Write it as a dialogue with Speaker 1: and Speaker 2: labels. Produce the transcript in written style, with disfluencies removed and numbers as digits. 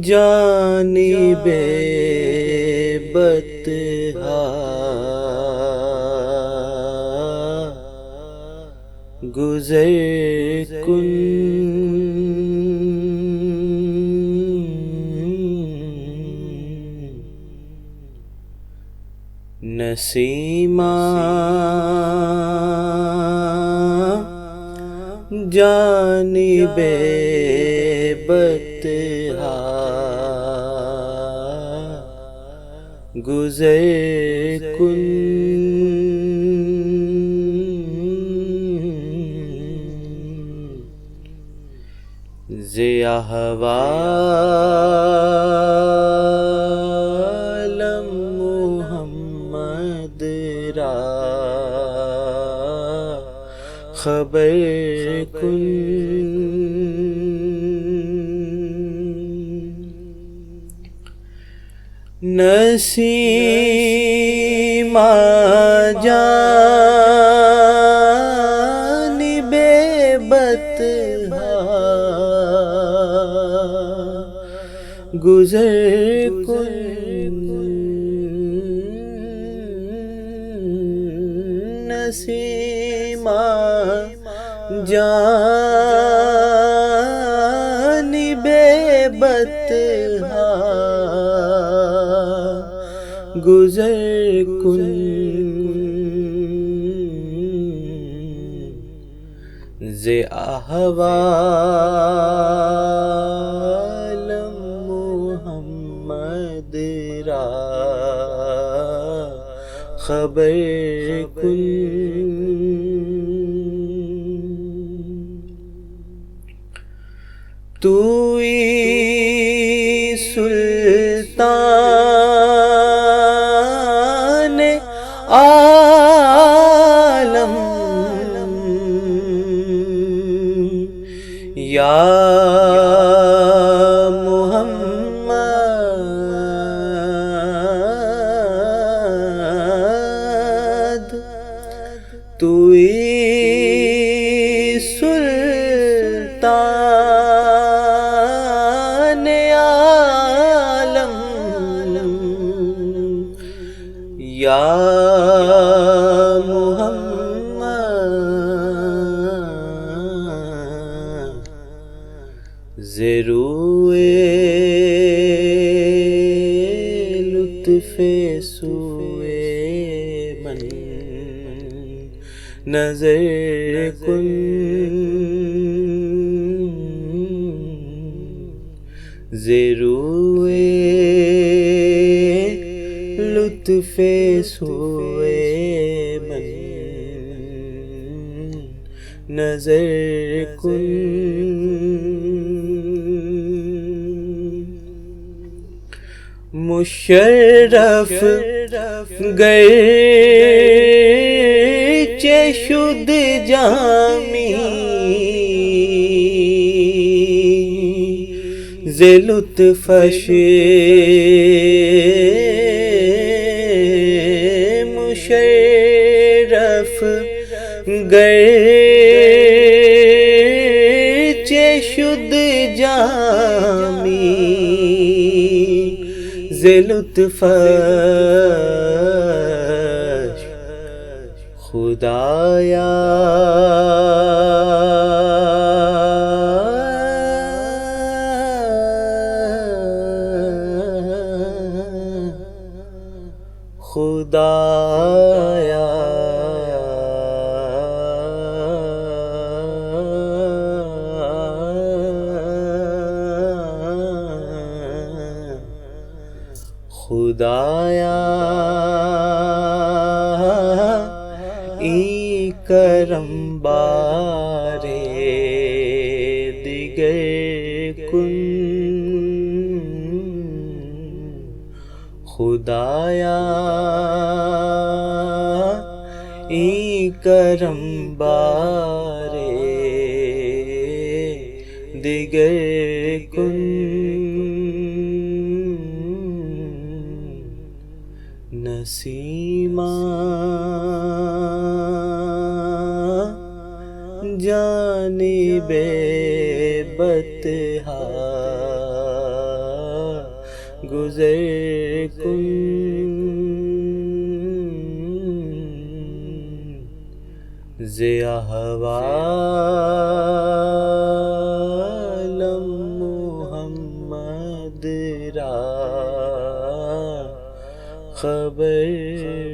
Speaker 1: جانب بطحا گزر کن، نسیمہ جانب بطحا گزر کن، ز احوالم محمد را خبر کن، نسیمہ جانب بطحا گزر کن، نسیمہ جانب بطحا گزر کن، ز احوالم محمد را خبر کن، توئی سلطان عالم یا محمد، توئی سلطان عالم یا محمد، ز روئے لطف سوئے من نظر کن، ز روئے لطف سوئے من نظر کن، مشرف گرچہ شد جامی ز لطفش، مشرف گرچہ شد جامی ز لطفش، خدایا خدایا خدایا ای کرم بارے دیگر کن، خدایا ای کرم بارے دیگر کن، نسیمہ جانب بطحا گزر کن ز احوالم محمد را خبر